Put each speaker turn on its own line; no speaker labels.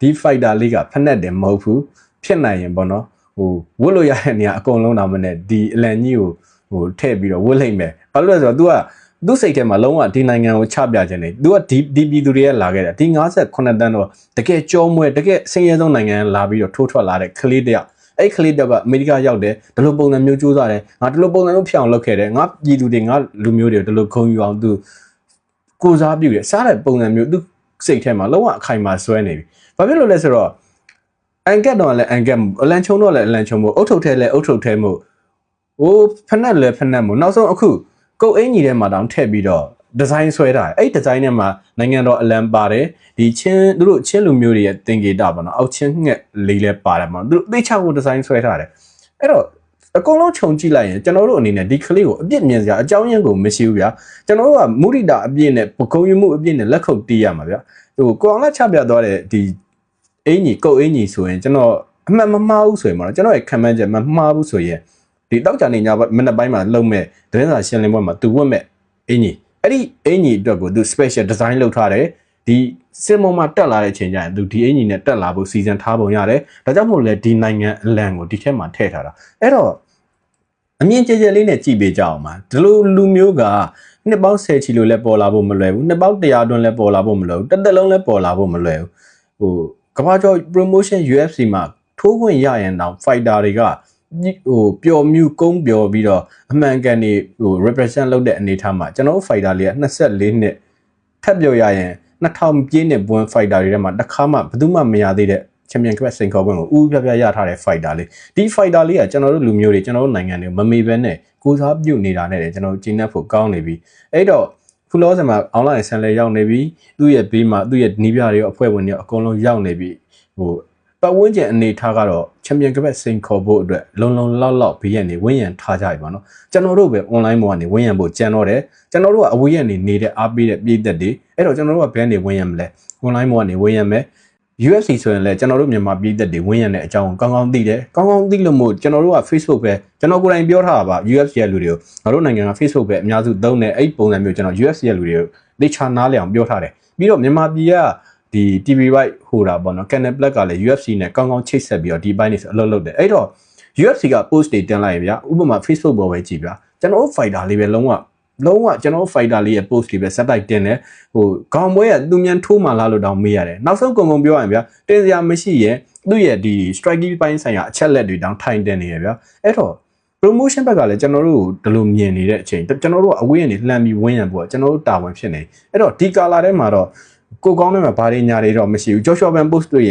ဒီ fighter လေးကဖက်နဲ့တယ်မဟုတ်ဘူးဖြစ်နိုင်ရင်ပေါ့နော်ဟိုဝတ်လို့ရတဲ့နေရာအကုန်လုံးတော့မနဲ့ဒီအလန်ကြီးကိုဟိုထည့်ပြီးတော့ဝတ်လိုက်မယ်ဘာလို့လဲဆိုတော့ तू ကသူ့စိတ်ထဲမှာလုံးဝဒီနိုင်ငံကိုချပြခြင်းနေ तू ကဒီပြည်သူတွေကလာခဲ့တာဒီ58တန်းတော့တကယ်ကြောမွဲတကယ်ဆင်းရဲဆုံးနိုင်ငံလာပြီးတော့ထိုးထွက်လာတဲ့ကလေးတယောက်အဲ့ကလေးတယောက်ကအမေရိကရောက်တယ်ဒီလိုပုံစံမျိုးစူးစမ်းတယ်ငါဒီလိုပုံစံမျိုးဖြစ်အောင်လုပ်ခဲ့တယ်ငါပြည်သူတွေငါလူမျိုးတွေဒီလိုခုံယူအောင် तू ကိုစားပြုတယ်စားတဲ့ပုံစံမျိုး तू စိတ်ထဲမှာလုံးဝအခိုင်အမာဆွဲနေပြီဘာဖြစ်လို့လဲဆိုတော့အန်ကက်တော့လည်းအန်ကက်အလန်ချုံတော့လည်းအလန်ချုံမို့အုတ်ထုတ်ထဲလည်းအုတ်ထုတ်ထဲမို့ဟိုဖက်နဲ့လည်းဖက်နဲ့မို့နောက်ဆုံးအခုကုတ်အင်းကြီးထဲမှာတောင်ထည့်ပြီးတော့ဒီဇိုင်းဆွဲထားတယ်အဲ့ဒီဇိုင်းထဲမှာနိုင်ငံတော်အလံပါတယ်ဒီချင်းသူတို့ချင်းလူမျိုးတွေရဲ့တင်ကေတာပေါ့နော်အောက်ချင်းငှက်လေးလည်းပါတယ်ပေါ့သူတို့သိချဖို့ဒီဇိုင်းဆွဲထားတယ်အဲ့တော့အကုန်လုံးခြုံကြည့်လိုက်ရင်ကျွန်တော်တို့အနေနဲ့ဒီကလေးကိုအပြစ်မြင်စရာအကြောင်းရင်းကိုမရှိဘူးဗျာကျွန်တော်တို့ကမုဒိတာအပြစ်နဲ့ပကုံးယူမှုအပြစ်နဲ့လက်ခုပ်တီးရမှာဗျာဟိုကိုအောင်လက်ချပြသွားတဲ့ဒီအင်းကြီးကုတ်အင်းကြီးဆိုရင်ကျွန်တော်အမှန်မမှားဘူးဆိုရင်ပေါ့နော်ကျွန်တော်ရဲ့ခံမှန်းချက်မမှားဘူးဆိုရင်ဒီတောက်ကြနေညမနေ့ပိုင်းမှာလုံမဲ့ဒင်းစာရှင်းလင်းပွဲမှာသူဝတ်မဲ့အင်းကြီးအဲ့ဒီအင်းကြီးအတွက်ကိုသူ special design လုပ်ထားတယ်ဒီစစ်မုံမှာတက်လာတဲ့အချိန်ကျရင်သူဒီအင်ဂျင်နဲ့တက်လာဖို့စီစဉ်ထားပုံရတယ်ဒါကြောင့်မို့လဲဒီနိုင်ငံအလံကိုဒီထဲမှာထည့်ထားတာအဲ့တော့အမြင့်ကျကျလေးနဲ့ကြည့်ပေးကြအောင်ပါဒီလိုလူမျိုးကနှစ်ပေါင်း10ချီလို့လဲပေါ်လာဖို့မလွယ်ဘူးနှစ်ပေါင်း100တွန်းလဲပေါ်လာဖို့မလွယ်ဘူးတစ်သက်လုံးလဲပေါ်လာဖို့မလွယ်ဘူးဟိုကမ္ဘာကျော် promotion UFC မှာထိုးခွင့်ရရင်တောင် fighter တွေကဟိုပျော်မြူကုန်းပျော်ပြီးတော့အမှန်ကန်နေဟို represent လုပ်တဲ့အနေထားမှာကျွန်တော်တို့ fighter လေးက24နှစ်ထပ်ပြောရရင်2000ပြည့်နှစ်ဘွန်း fighter တွေထဲမှာတစ်ခါမှဘယ်သူမှမရသေးတဲ့ချန်ပီယံကပ်စိန်ခေါ်ပွဲကိုဥပြပြရထားတဲ့ fighter လေးဒီ fighter လေးကကျွန်တော်တို့လူမျိုးတွေကျွန်တော်တို့နိုင်ငံတွေမမေ့ဘဲနဲ့ကိုစားပြုနေတာနဲ့ကျွန်တော်တို့ကျင်းနှက်ဖို့ကောင်းနေပြီအဲ့တော့ခုလောဆယ်မှာ online ဆန်လဲရောက်နေပြီသူ့ရဲ့ဘေးမှာသူ့ရဲ့နီးပြတွေရောအဖွဲ့ဝင်တွေရောအကုန်လုံးရောက်နေပြီဟိုပတ်ဝန်းကျင်အနေထားကတော့ချန်ပီယံကပ်စိန်ခေါ်ဖို့အတွက်လုံလောက်ဘေးရန်နေဝင်းရံထားကြပြီပါနော်ကျွန်တော်တို့ပဲ online ပေါ်ကနေဝင်းရံဖို့ကြံတော့တယ်ကျွန်တော်တို့ကအဝေးရနေနေတဲ့အားပေးတဲ့ပြည်သက်တွေအဲ့တော့ကျွန်တော်တို့ကဘယ်နေဝင်းရံမလဲ online ပေါ်ကနေဝင်းရံမယ် UFC ဆိုရင်လည်းကျွန်တော်တို့မြန်မာပြည်သက်တွေဝင်းရံတဲ့အကြောင်းကောင်းကောင်းသိတယ်ကောင်းကောင်းသိလို့မို့ကျွန်တော်တို့က Facebook ပဲကျွန်တော်ကိုယ်တိုင်ပြောထားတာပါ UFC ရဲ့လူတွေကိုငါတို့နိုင်ငံက Facebook ပဲအများစုသုံးတယ်အဲ့ပုံစံမျိုးကျွန်တော် UFC ရဲ့လူတွေကိုလေ့ချနားလည်အောင်ပြောထားတယ်ပြီးတော့မြန်မာပြည်ကဒီ TV right ဟိုတာပေါ့နော် Canal Plus ကလည်း UFC နဲ့ကောင်းကောင်းချိတ်ဆက်ပြီးတော့ဒီပိုင်းနေဆိုအလုပ်လုပ်တယ်အဲ့တော့ UFC က post တွေတင်လိုက်ရဗျာဥပမာ Facebook ပေါ်ပဲကြည့်ဗျာကျွန်တော်တို့ fighter လေးပဲလုံးဝကျွန်တော် fighter လေးရဲ့ post တွေပဲစက်တိုက်တင်တယ်ဟိုခေါင်းပွဲကသူမြန်ထိုးမှလားလို့တောင်မေးရတယ်နောက်ဆုံးကုန်ပြောရရင်ဗျာတင်စရာမရှိရင်သူ့ရဲ့ဒီ striking ပိုင်းဆိုင်ရာအချက်လက်တွေတောင်ထိုင်တင်နေရဗျာအဲ့တော့ promotion ဘက်ကလည်းကျွန်တော်တို့ဒီလိုမြင်နေတဲ့အချိန်ကျွန်တော်တို့အဝေးကနေလှမ်းပြီးဝင်းရံပို့ကျွန်တော်တို့တာဝန်ဖြစ်နေအဲ့တော့ဒီကာလာထဲမှာတော့ကိုကောင်းထဲမှာဘာတွေညာတွေတော့မရှိဘူး Joshua Van Post တွေ့ရင်